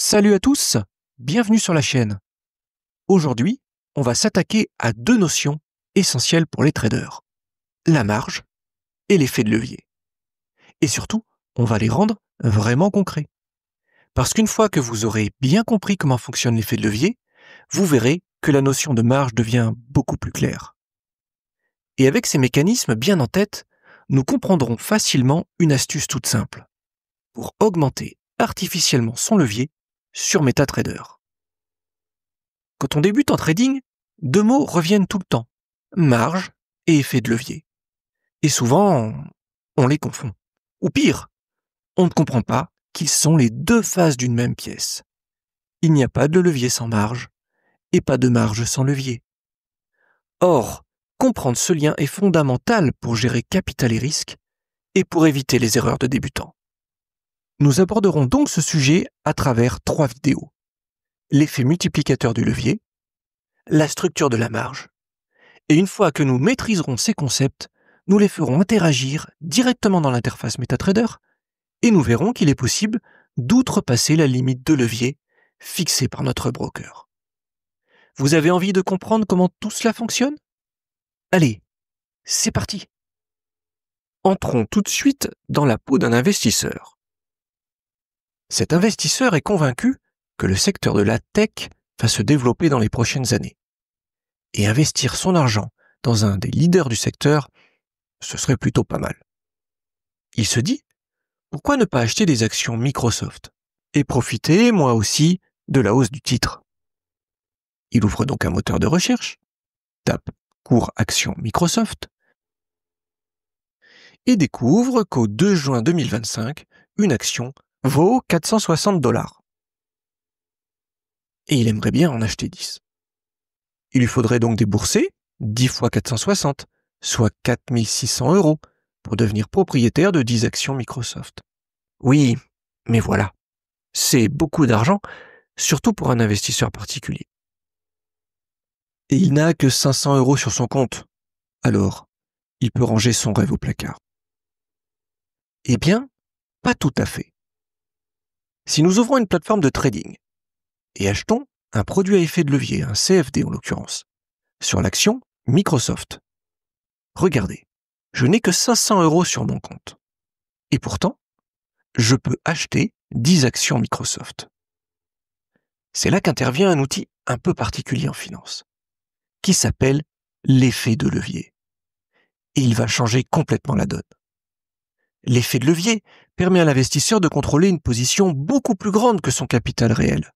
Salut à tous, bienvenue sur la chaîne. Aujourd'hui, on va s'attaquer à deux notions essentielles pour les traders, la marge et l'effet de levier. Et surtout, on va les rendre vraiment concrets. Parce qu'une fois que vous aurez bien compris comment fonctionne l'effet de levier, vous verrez que la notion de marge devient beaucoup plus claire. Et avec ces mécanismes bien en tête, nous comprendrons facilement une astuce toute simple pour augmenter artificiellement son levier sur MetaTrader. Quand on débute en trading, deux mots reviennent tout le temps, marge et effet de levier. Et souvent, on les confond. Ou pire, on ne comprend pas qu'ils sont les deux faces d'une même pièce. Il n'y a pas de levier sans marge, et pas de marge sans levier. Or, comprendre ce lien est fondamental pour gérer capital et risque, et pour éviter les erreurs de débutants. Nous aborderons donc ce sujet à travers 3 vidéos. L'effet multiplicateur du levier, la structure de la marge, et une fois que nous maîtriserons ces concepts, nous les ferons interagir directement dans l'interface MetaTrader et nous verrons qu'il est possible d'outrepasser la limite de levier fixée par notre broker. Vous avez envie de comprendre comment tout cela fonctionne ? Allez, c'est parti ! Entrons tout de suite dans la peau d'un investisseur. Cet investisseur est convaincu que le secteur de la tech va se développer dans les prochaines années. Et investir son argent dans un des leaders du secteur, ce serait plutôt pas mal. Il se dit, pourquoi ne pas acheter des actions Microsoft et profiter, moi aussi, de la hausse du titre ? Il ouvre donc un moteur de recherche, tape cours action Microsoft et découvre qu'au 2 juin 2025, une action vaut $460. Et il aimerait bien en acheter 10. Il lui faudrait donc débourser 10 fois 460, soit 4600 € pour devenir propriétaire de 10 actions Microsoft. Oui, mais voilà, c'est beaucoup d'argent, surtout pour un investisseur particulier. Et il n'a que 500 € sur son compte, alors il peut ranger son rêve au placard. Eh bien, pas tout à fait. Si nous ouvrons une plateforme de trading et achetons un produit à effet de levier, un CFD en l'occurrence, sur l'action Microsoft. Regardez, je n'ai que 500 € sur mon compte. Et pourtant, je peux acheter 10 actions Microsoft. C'est là qu'intervient un outil un peu particulier en finance, qui s'appelle l'effet de levier. Et il va changer complètement la donne. L'effet de levier permet à l'investisseur de contrôler une position beaucoup plus grande que son capital réel,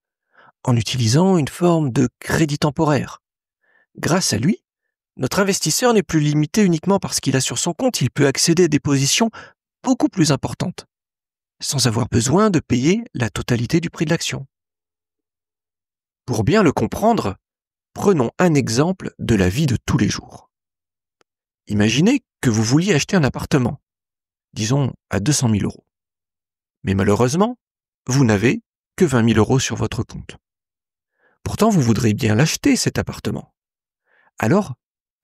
en utilisant une forme de crédit temporaire. Grâce à lui, notre investisseur n'est plus limité uniquement par ce qu'il a sur son compte, il peut accéder à des positions beaucoup plus importantes, sans avoir besoin de payer la totalité du prix de l'action. Pour bien le comprendre, prenons un exemple de la vie de tous les jours. Imaginez que vous vouliez acheter un appartement, disons à 200 000 €. Mais malheureusement, vous n'avez que 20 000 € sur votre compte. Pourtant, vous voudriez bien l'acheter, cet appartement. Alors,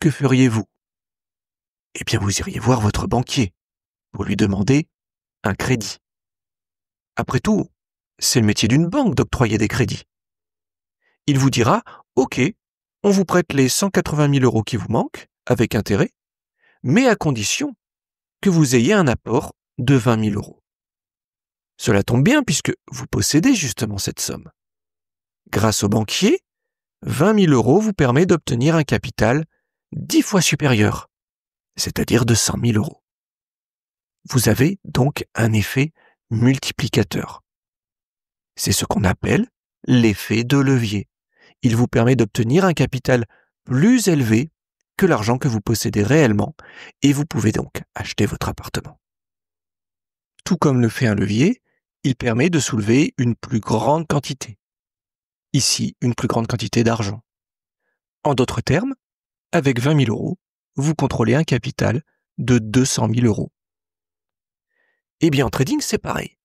que feriez-vous ? Eh bien, vous iriez voir votre banquier pour lui demander un crédit. Après tout, c'est le métier d'une banque d'octroyer des crédits. Il vous dira, OK, on vous prête les 180 000 € qui vous manquent, avec intérêt, mais à condition que vous ayez un apport de 20 000 €. Cela tombe bien puisque vous possédez justement cette somme. Grâce au banquier, 20 000 € vous permet d'obtenir un capital 10 fois supérieur, c'est-à-dire de 100 000 €. Vous avez donc un effet multiplicateur. C'est ce qu'on appelle l'effet de levier. Il vous permet d'obtenir un capital plus élevé que l'argent que vous possédez réellement et vous pouvez donc acheter votre appartement. Tout comme le fait un levier, il permet de soulever une plus grande quantité. Ici, une plus grande quantité d'argent. En d'autres termes, avec 20 000 €, vous contrôlez un capital de 200 000 €. Eh bien, en trading, c'est pareil.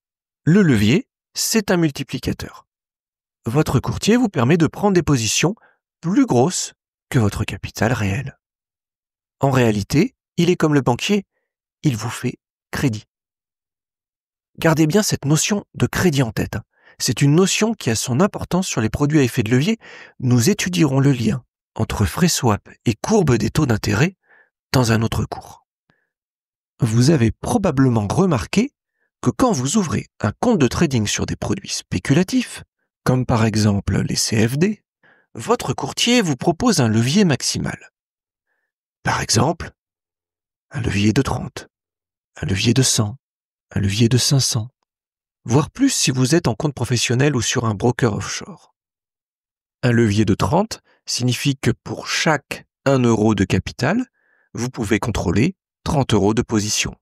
Le levier, c'est un multiplicateur. Votre courtier vous permet de prendre des positions plus grosses que votre capital réel. En réalité, il est comme le banquier, il vous fait crédit. Gardez bien cette notion de crédit en tête. C'est une notion qui a son importance sur les produits à effet de levier. Nous étudierons le lien entre frais swap et courbe des taux d'intérêt dans un autre cours. Vous avez probablement remarqué que quand vous ouvrez un compte de trading sur des produits spéculatifs, comme par exemple les CFD, votre courtier vous propose un levier maximal. Par exemple, un levier de 30, un levier de 100, un levier de 500, voire plus si vous êtes en compte professionnel ou sur un broker offshore. Un levier de 30 signifie que pour chaque 1 euro de capital, vous pouvez contrôler 30 euros de position.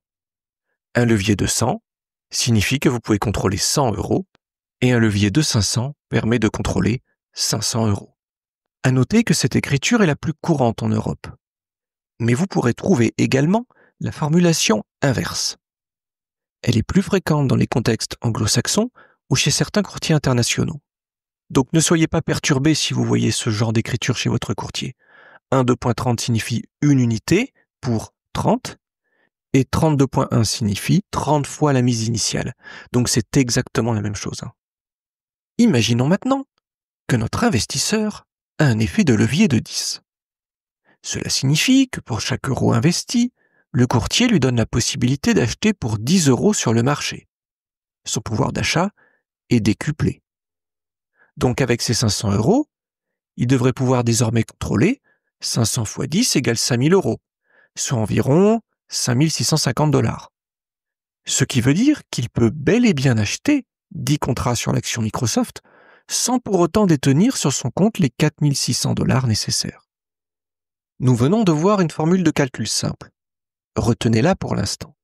Un levier de 100 signifie que vous pouvez contrôler 100 euros et un levier de 500 permet de contrôler 500 euros. À noter que cette écriture est la plus courante en Europe. Mais vous pourrez trouver également la formulation inverse. Elle est plus fréquente dans les contextes anglo-saxons ou chez certains courtiers internationaux. Donc ne soyez pas perturbés si vous voyez ce genre d'écriture chez votre courtier. 1,2.30 signifie une unité pour 30 et 32.1 signifie 30 fois la mise initiale. Donc c'est exactement la même chose. Imaginons maintenant que notre investisseur a un effet de levier de 10. Cela signifie que pour chaque euro investi, le courtier lui donne la possibilité d'acheter pour 10 euros sur le marché. Son pouvoir d'achat est décuplé. Donc avec ces 500 euros, il devrait pouvoir désormais contrôler 500 fois 10 égale 5000 euros, soit environ 5650 $. Ce qui veut dire qu'il peut bel et bien acheter 10 contrats sur l'action Microsoft sans pour autant détenir sur son compte les 4600 $ nécessaires. Nous venons de voir une formule de calcul simple. Retenez-la pour l'instant.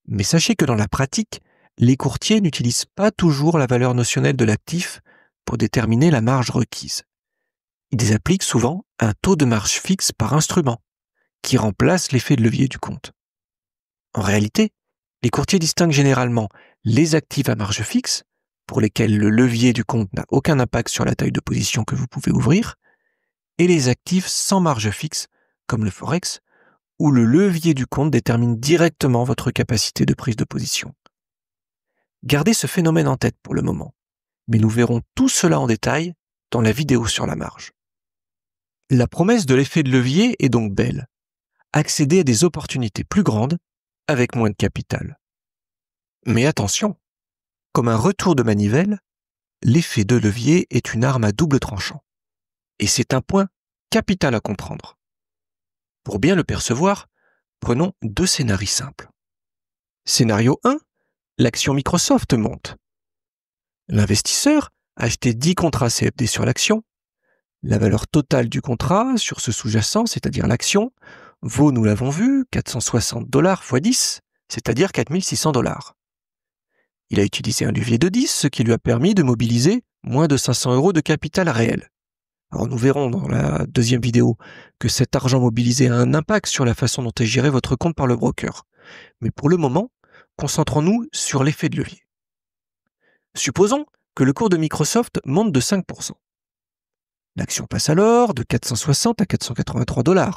Mais sachez que dans la pratique, les courtiers n'utilisent pas toujours la valeur notionnelle de l'actif pour déterminer la marge requise. Ils appliquent souvent un taux de marge fixe par instrument, qui remplace l'effet de levier du compte. En réalité, les courtiers distinguent généralement les actifs à marge fixe, pour lesquels le levier du compte n'a aucun impact sur la taille de position que vous pouvez ouvrir, et les actifs sans marge fixe, comme le Forex, où le levier du compte détermine directement votre capacité de prise de position. Gardez ce phénomène en tête pour le moment, mais nous verrons tout cela en détail dans la vidéo sur la marge. La promesse de l'effet de levier est donc belle. Accéder à des opportunités plus grandes avec moins de capital. Mais attention, comme un retour de manivelle, l'effet de levier est une arme à double tranchant. Et c'est un point capital à comprendre. Pour bien le percevoir, prenons deux scénarios simples. Scénario 1, l'action Microsoft monte. L'investisseur a acheté 10 contrats CFD sur l'action. La valeur totale du contrat sur ce sous-jacent, c'est-à-dire l'action, vaut, nous l'avons vu, 460 $ x 10, c'est-à-dire 4600 $. Il a utilisé un levier de 10, ce qui lui a permis de mobiliser moins de 500 euros de capital réel. Alors nous verrons dans la deuxième vidéo que cet argent mobilisé a un impact sur la façon dont est géré votre compte par le broker. Mais pour le moment, concentrons-nous sur l'effet de levier. Supposons que le cours de Microsoft monte de 5%. L'action passe alors de 460 à 483 $.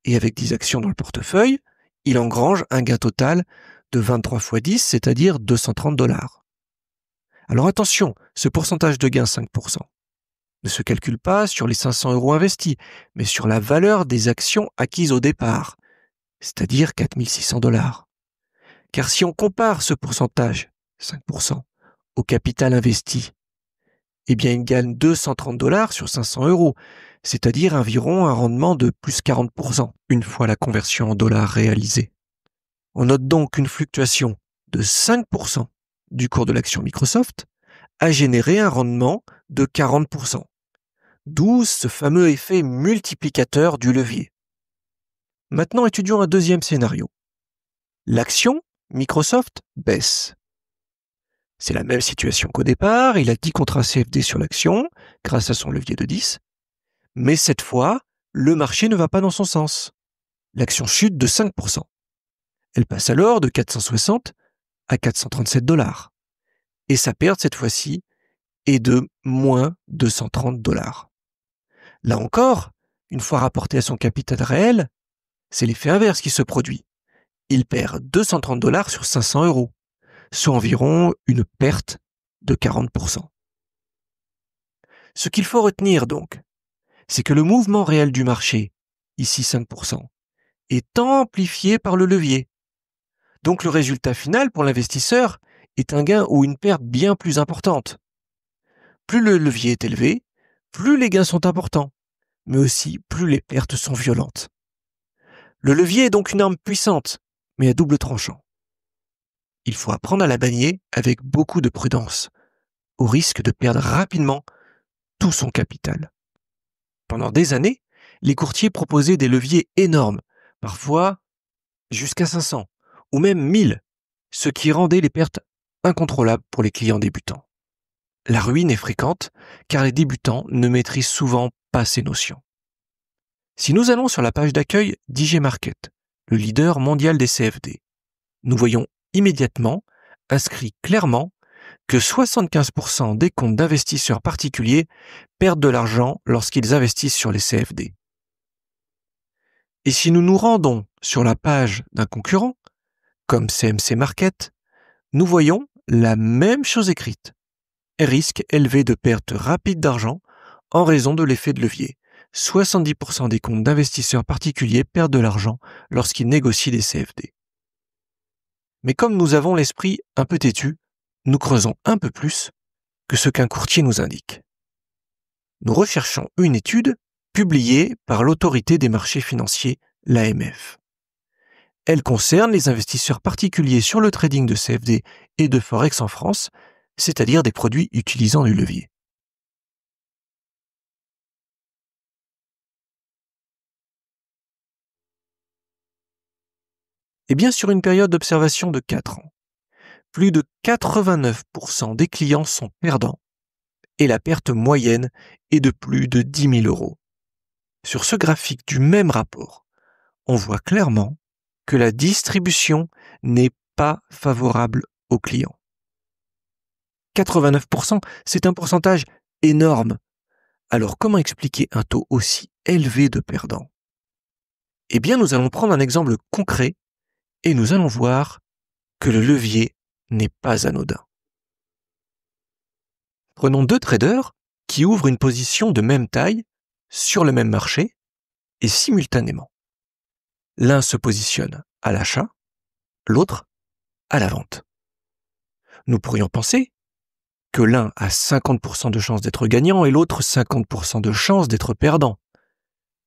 Et avec 10 actions dans le portefeuille, il engrange un gain total de 23 x 10, c'est-à-dire 230 $. Alors attention, ce pourcentage de gain 5% ne se calcule pas sur les 500 euros investis, mais sur la valeur des actions acquises au départ, c'est-à-dire 4600 $. Car si on compare ce pourcentage, 5%, au capital investi, eh bien il gagne 230 $ sur 500 euros, c'est-à-dire environ un rendement de plus 40%, une fois la conversion en dollars réalisée. On note donc qu'une fluctuation de 5% du cours de l'action Microsoft a généré un rendement de 40%, d'où ce fameux effet multiplicateur du levier. Maintenant, étudions un deuxième scénario. L'action Microsoft baisse. C'est la même situation qu'au départ, il a 10 contrats CFD sur l'action, grâce à son levier de 10, mais cette fois, le marché ne va pas dans son sens. L'action chute de 5%. Elle passe alors de 460 à 437 $. Et sa perte, cette fois-ci, est de moins 230 $. Là encore, une fois rapporté à son capital réel, c'est l'effet inverse qui se produit. Il perd 230 $ sur 500 euros, soit environ une perte de 40%. Ce qu'il faut retenir donc, c'est que le mouvement réel du marché, ici 5%, est amplifié par le levier. Donc le résultat final pour l'investisseur est un gain ou une perte bien plus importante. Plus le levier est élevé, plus les gains sont importants, mais aussi plus les pertes sont violentes. Le levier est donc une arme puissante, mais à double tranchant. Il faut apprendre à la manier avec beaucoup de prudence, au risque de perdre rapidement tout son capital. Pendant des années, les courtiers proposaient des leviers énormes, parfois jusqu'à 500 ou même 1000, ce qui rendait les pertes incontrôlables pour les clients débutants. La ruine est fréquente car les débutants ne maîtrisent souvent pas ces notions. Si nous allons sur la page d'accueil d'IG Market, le leader mondial des CFD, nous voyons immédiatement inscrit clairement que 75% des comptes d'investisseurs particuliers perdent de l'argent lorsqu'ils investissent sur les CFD. Et si nous nous rendons sur la page d'un concurrent, comme CMC Market, nous voyons la même chose écrite. Risque élevé de perte rapide d'argent en raison de l'effet de levier. 70% des comptes d'investisseurs particuliers perdent de l'argent lorsqu'ils négocient des CFD. Mais comme nous avons l'esprit un peu têtu, nous creusons un peu plus que ce qu'un courtier nous indique. Nous recherchons une étude publiée par l'autorité des marchés financiers, l'AMF. Elle concerne les investisseurs particuliers sur le trading de CFD et de Forex en France, c'est-à-dire des produits utilisant du levier. Et bien sur une période d'observation de 4 ans, plus de 89% des clients sont perdants et la perte moyenne est de plus de 10 000 euros. Sur ce graphique du même rapport, on voit clairement que la distribution n'est pas favorable aux clients. 89%, c'est un pourcentage énorme. Alors comment expliquer un taux aussi élevé de perdants? Eh bien, nous allons prendre un exemple concret et nous allons voir que le levier n'est pas anodin. Prenons 2 traders qui ouvrent une position de même taille sur le même marché et simultanément. L'un se positionne à l'achat, l'autre à la vente. Nous pourrions penser que l'un a 50% de chances d'être gagnant et l'autre 50% de chances d'être perdant.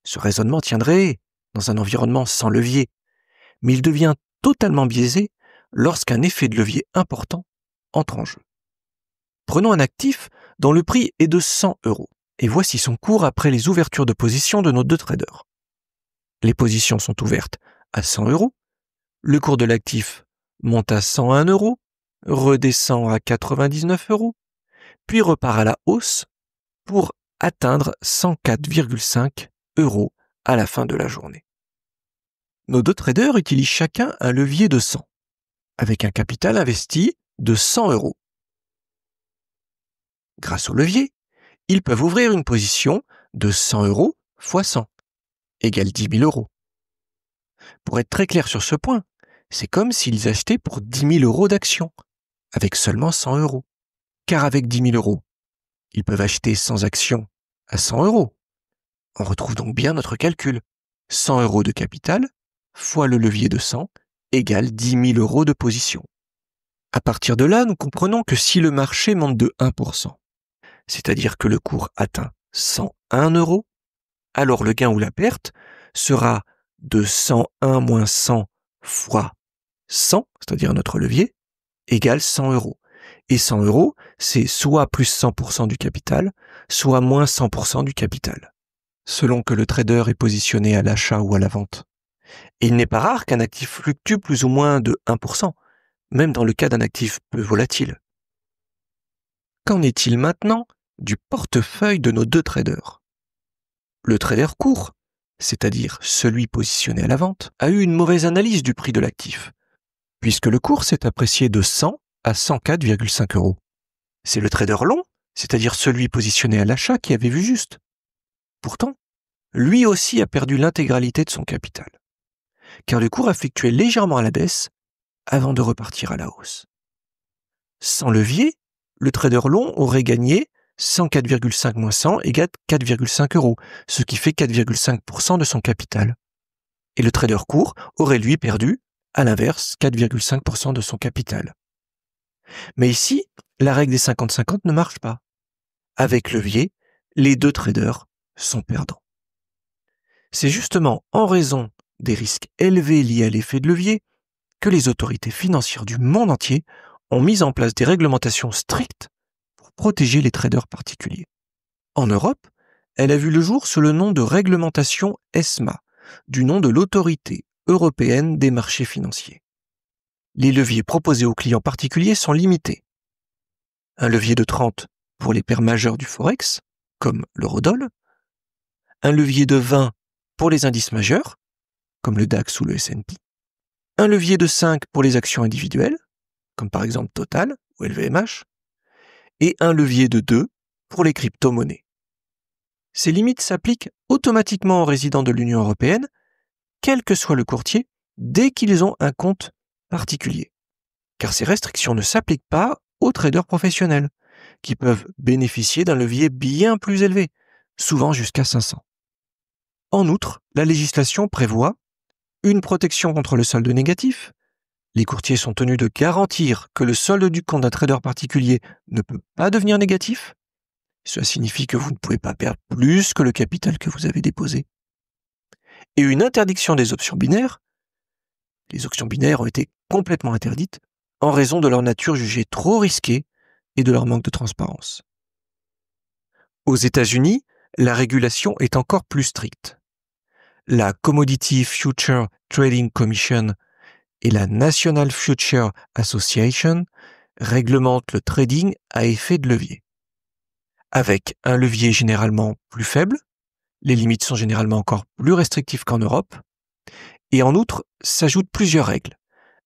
Ce raisonnement tiendrait dans un environnement sans levier, mais il devient totalement biaisé lorsqu'un effet de levier important entre en jeu. Prenons un actif dont le prix est de 100 euros et voici son cours après les ouvertures de position de nos 2 traders. Les positions sont ouvertes à 100 euros, le cours de l'actif monte à 101 euros, redescend à 99 euros, puis repart à la hausse pour atteindre 104,5 euros à la fin de la journée. Nos 2 traders utilisent chacun un levier de 100, avec un capital investi de 100 euros. Grâce au levier, ils peuvent ouvrir une position de 100 euros x 100, égale 10 000 euros. Pour être très clair sur ce point, c'est comme s'ils achetaient pour 10 000 euros d'actions, avec seulement 100 euros. Car avec 10 000 euros, ils peuvent acheter 100 actions à 100 euros. On retrouve donc bien notre calcul. 100 euros de capital fois le levier de 100 égale 10 000 euros de position. À partir de là, nous comprenons que si le marché monte de 1%, c'est-à-dire que le cours atteint 101 euros, alors le gain ou la perte sera de 101 moins 100 fois 100, c'est-à-dire notre levier, égale 100 euros. Et 100 euros, c'est soit plus 100% du capital, soit moins 100% du capital, selon que le trader est positionné à l'achat ou à la vente. Et il n'est pas rare qu'un actif fluctue plus ou moins de 1%, même dans le cas d'un actif peu volatile. Qu'en est-il maintenant du portefeuille de nos 2 traders? Le trader court, c'est-à-dire celui positionné à la vente, a eu une mauvaise analyse du prix de l'actif, puisque le cours s'est apprécié de 100 à 104,5 euros. C'est le trader long, c'est-à-dire celui positionné à l'achat, qui avait vu juste. Pourtant, lui aussi a perdu l'intégralité de son capital, car le cours a fluctué légèrement à la baisse avant de repartir à la hausse. Sans levier, le trader long aurait gagné 104,5 moins 100 égale 4,5 euros, ce qui fait 4,5% de son capital. Et le trader court aurait lui perdu, à l'inverse, 4,5% de son capital. Mais ici, la règle des 50-50 ne marche pas. Avec levier, les deux traders sont perdants. C'est justement en raison des risques élevés liés à l'effet de levier que les autorités financières du monde entier ont mis en place des réglementations strictes pour protéger les traders particuliers. En Europe, elle a vu le jour sous le nom de réglementation ESMA, du nom de l'Autorité européenne des marchés financiers. Les leviers proposés aux clients particuliers sont limités. Un levier de 30 pour les paires majeures du Forex, comme l'eurodoll, un levier de 20 pour les indices majeurs, comme le DAX ou le S&P, un levier de 5 pour les actions individuelles, comme par exemple Total ou LVMH, et un levier de 2 pour les crypto-monnaies. Ces limites s'appliquent automatiquement aux résidents de l'Union européenne, quel que soit le courtier, dès qu'ils ont un compte particulier. Car ces restrictions ne s'appliquent pas aux traders professionnels, qui peuvent bénéficier d'un levier bien plus élevé, souvent jusqu'à 500. En outre, la législation prévoit une protection contre le solde négatif. Les courtiers sont tenus de garantir que le solde du compte d'un trader particulier ne peut pas devenir négatif. Cela signifie que vous ne pouvez pas perdre plus que le capital que vous avez déposé. Et une interdiction des options binaires. Les options binaires ont été complètement interdites en raison de leur nature jugée trop risquée et de leur manque de transparence. Aux États-Unis, la régulation est encore plus stricte. La Commodity Future Trading Commission et la National Future Association réglementent le trading à effet de levier. Avec un levier généralement plus faible, les limites sont généralement encore plus restrictives qu'en Europe, et en outre, s'ajoutent plusieurs règles.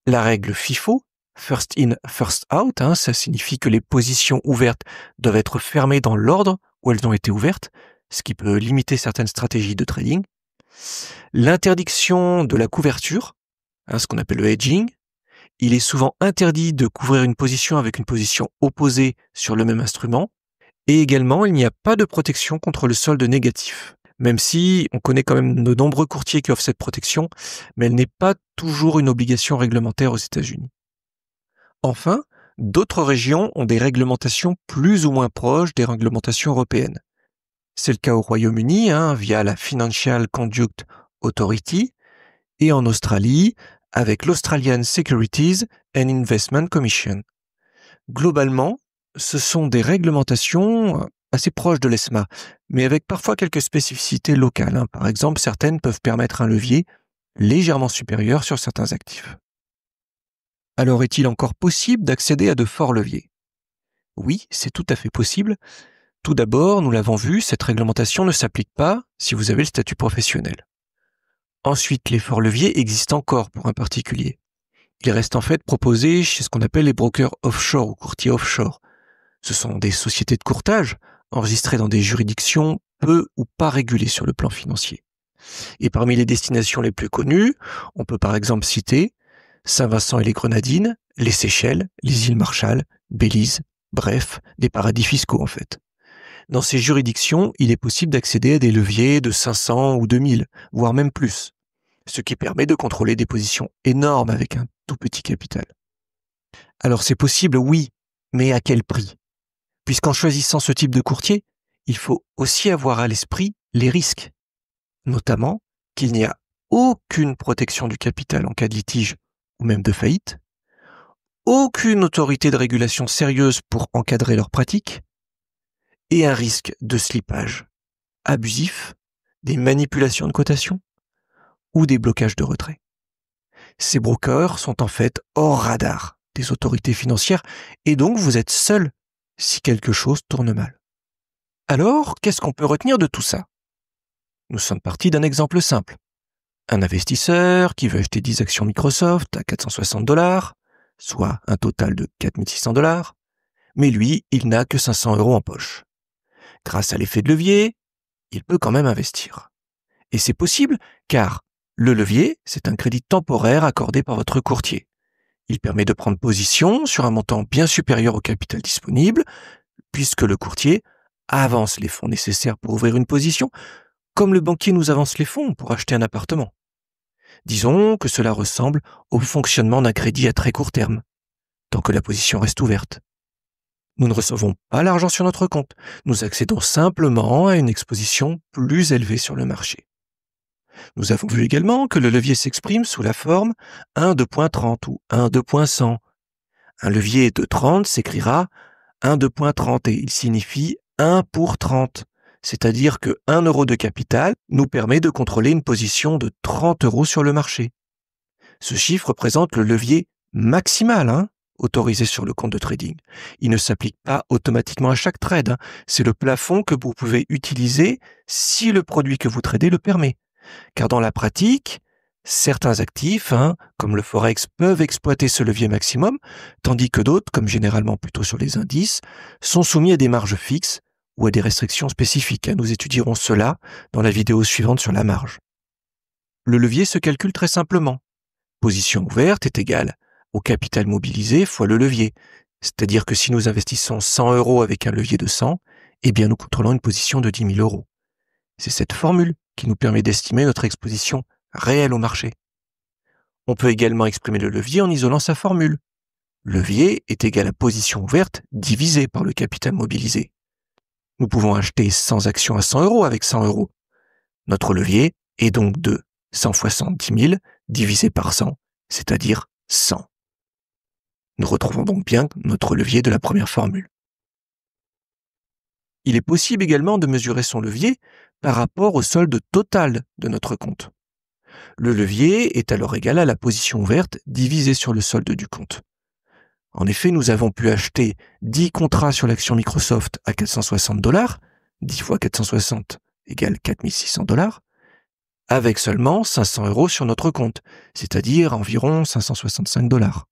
La règle FIFO, First in, First out, ça signifie que les positions ouvertes doivent être fermées dans l'ordre où elles ont été ouvertes, ce qui peut limiter certaines stratégies de trading. L'interdiction de la couverture, ce qu'on appelle le hedging. Il est souvent interdit de couvrir une position avec une position opposée sur le même instrument. Et également, il n'y a pas de protection contre le solde négatif. Même si on connaît quand même de nombreux courtiers qui offrent cette protection, mais elle n'est pas toujours une obligation réglementaire aux États-Unis. Enfin, d'autres régions ont des réglementations plus ou moins proches des réglementations européennes. C'est le cas au Royaume-Uni, via la Financial Conduct Authority, et en Australie, avec l'Australian Securities and Investment Commission. Globalement, ce sont des réglementations assez proches de l'ESMA, mais avec parfois quelques spécificités locales. Par exemple, certaines peuvent permettre un levier légèrement supérieur sur certains actifs. Alors, est-il encore possible d'accéder à de forts leviers ? Oui, c'est tout à fait possible. Tout d'abord, nous l'avons vu, cette réglementation ne s'applique pas si vous avez le statut professionnel. Ensuite, les forts leviers existent encore pour un particulier. Ils restent en fait proposés chez ce qu'on appelle les brokers offshore ou courtiers offshore. Ce sont des sociétés de courtage enregistrées dans des juridictions peu ou pas régulées sur le plan financier. Et parmi les destinations les plus connues, on peut par exemple citer Saint-Vincent et les Grenadines, les Seychelles, les îles Marshall, Belize, bref, des paradis fiscaux en fait. Dans ces juridictions, il est possible d'accéder à des leviers de 500 ou 2000, voire même plus, ce qui permet de contrôler des positions énormes avec un tout petit capital. Alors c'est possible, oui, mais à quel prix ? Puisqu'en choisissant ce type de courtier, il faut aussi avoir à l'esprit les risques, notamment qu'il n'y a aucune protection du capital en cas de litige ou même de faillite, aucune autorité de régulation sérieuse pour encadrer leurs pratiques, et un risque de slippage abusif, des manipulations de cotation ou des blocages de retrait. Ces brokers sont en fait hors radar des autorités financières et donc vous êtes seul si quelque chose tourne mal. Alors, qu'est-ce qu'on peut retenir de tout ça ? Nous sommes partis d'un exemple simple. Un investisseur qui veut acheter 10 actions Microsoft à $460, soit un total de $4600, mais lui, il n'a que 500 € en poche. Grâce à l'effet de levier, il peut quand même investir. Et c'est possible car le levier, c'est un crédit temporaire accordé par votre courtier. Il permet de prendre position sur un montant bien supérieur au capital disponible, puisque le courtier avance les fonds nécessaires pour ouvrir une position, comme le banquier nous avance les fonds pour acheter un appartement. Disons que cela ressemble au fonctionnement d'un crédit à très court terme, tant que la position reste ouverte. Nous ne recevons pas l'argent sur notre compte, nous accédons simplement à une exposition plus élevée sur le marché. Nous avons vu également que le levier s'exprime sous la forme 1,2.30 ou 1,2.100. Un levier de 30 s'écrira 1,2.30 et il signifie 1 pour 30, c'est-à-dire que 1 euro de capital nous permet de contrôler une position de 30 euros sur le marché. Ce chiffre représente le levier maximal autorisé sur le compte de trading. Il ne s'applique pas automatiquement à chaque trade. C'est le plafond que vous pouvez utiliser si le produit que vous tradez le permet. Car dans la pratique, certains actifs, comme le Forex, peuvent exploiter ce levier maximum, tandis que d'autres, comme généralement plutôt sur les indices, sont soumis à des marges fixes ou à des restrictions spécifiques. Nous étudierons cela dans la vidéo suivante sur la marge. Le levier se calcule très simplement. Position ouverte est égale au capital mobilisé fois le levier. C'est-à-dire que si nous investissons 100 euros avec un levier de 100, eh bien nous contrôlons une position de 10 000 euros. C'est cette formule qui nous permet d'estimer notre exposition réelle au marché. On peut également exprimer le levier en isolant sa formule. Levier est égal à position ouverte divisé par le capital mobilisé. Nous pouvons acheter 100 actions à 100 euros avec 100 euros. Notre levier est donc de 100 fois 100, 10 000 divisé par 100, c'est-à-dire 100. Nous retrouvons donc bien notre levier de la première formule. Il est possible également de mesurer son levier par rapport au solde total de notre compte. Le levier est alors égal à la position ouverte divisée sur le solde du compte. En effet, nous avons pu acheter 10 contrats sur l'action Microsoft à $460, 10 fois 460 égale $4 600, avec seulement 500 euros sur notre compte, c'est-à-dire environ $565.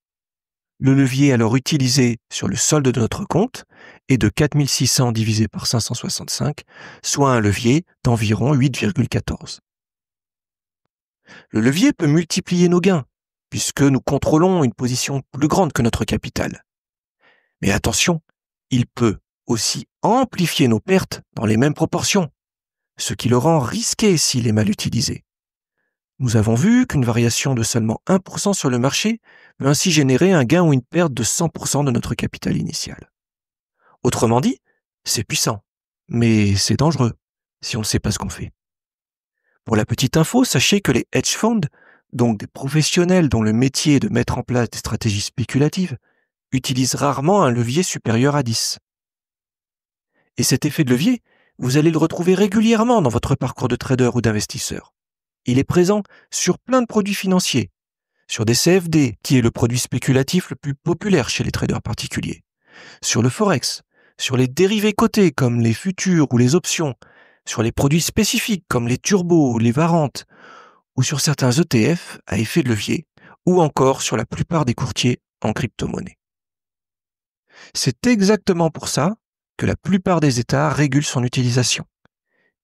Le levier alors utilisé sur le solde de notre compte est de 4600 divisé par 565, soit un levier d'environ 8,14. Le levier peut multiplier nos gains, puisque nous contrôlons une position plus grande que notre capital. Mais attention, il peut aussi amplifier nos pertes dans les mêmes proportions, ce qui le rend risqué s'il est mal utilisé. Nous avons vu qu'une variation de seulement 1% sur le marché peut ainsi générer un gain ou une perte de 100% de notre capital initial. Autrement dit, c'est puissant, mais c'est dangereux si on ne sait pas ce qu'on fait. Pour la petite info, sachez que les hedge funds, donc des professionnels dont le métier est de mettre en place des stratégies spéculatives, utilisent rarement un levier supérieur à 10. Et cet effet de levier, vous allez le retrouver régulièrement dans votre parcours de trader ou d'investisseur. Il est présent sur plein de produits financiers, sur des CFD, qui est le produit spéculatif le plus populaire chez les traders particuliers, sur le Forex, sur les dérivés cotés comme les futurs ou les options, sur les produits spécifiques comme les turbos, les varantes, ou sur certains ETF à effet de levier, ou encore sur la plupart des courtiers en crypto-monnaie. C'est exactement pour ça que la plupart des États régulent son utilisation.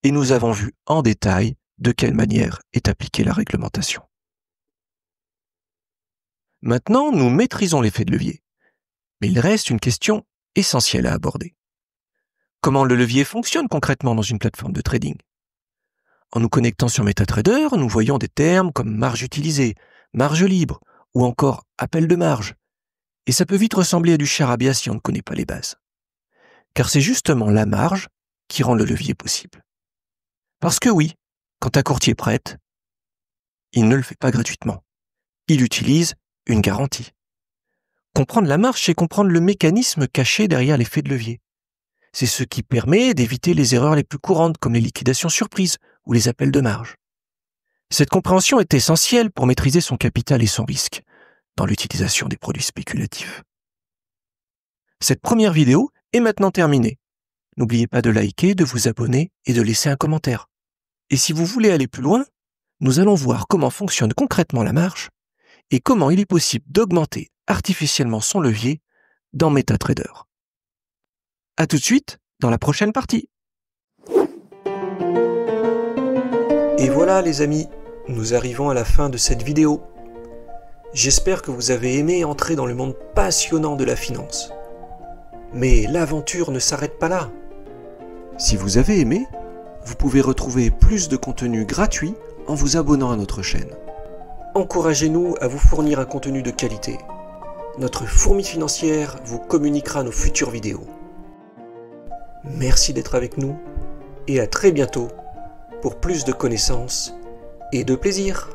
Et nous avons vu en détail de quelle manière est appliquée la réglementation. Maintenant, nous maîtrisons l'effet de levier. Mais il reste une question essentielle à aborder. Comment le levier fonctionne concrètement dans une plateforme de trading ? En nous connectant sur MetaTrader, nous voyons des termes comme marge utilisée, marge libre ou encore appel de marge. Et ça peut vite ressembler à du charabia si on ne connaît pas les bases. Car c'est justement la marge qui rend le levier possible. Parce que oui, quand un courtier prête, il ne le fait pas gratuitement. Il utilise une garantie. Comprendre la marge, c'est comprendre le mécanisme caché derrière l'effet de levier. C'est ce qui permet d'éviter les erreurs les plus courantes comme les liquidations surprises ou les appels de marge. Cette compréhension est essentielle pour maîtriser son capital et son risque dans l'utilisation des produits spéculatifs. Cette première vidéo est maintenant terminée. N'oubliez pas de liker, de vous abonner et de laisser un commentaire. Et si vous voulez aller plus loin, nous allons voir comment fonctionne concrètement la marge et comment il est possible d'augmenter artificiellement son levier dans MetaTrader. À tout de suite dans la prochaine partie. Et voilà les amis, nous arrivons à la fin de cette vidéo. J'espère que vous avez aimé entrer dans le monde passionnant de la finance. Mais l'aventure ne s'arrête pas là. Si vous avez aimé, vous pouvez retrouver plus de contenu gratuit en vous abonnant à notre chaîne. Encouragez-nous à vous fournir un contenu de qualité. Notre fourmi financière vous communiquera nos futures vidéos. Merci d'être avec nous et à très bientôt pour plus de connaissances et de plaisir.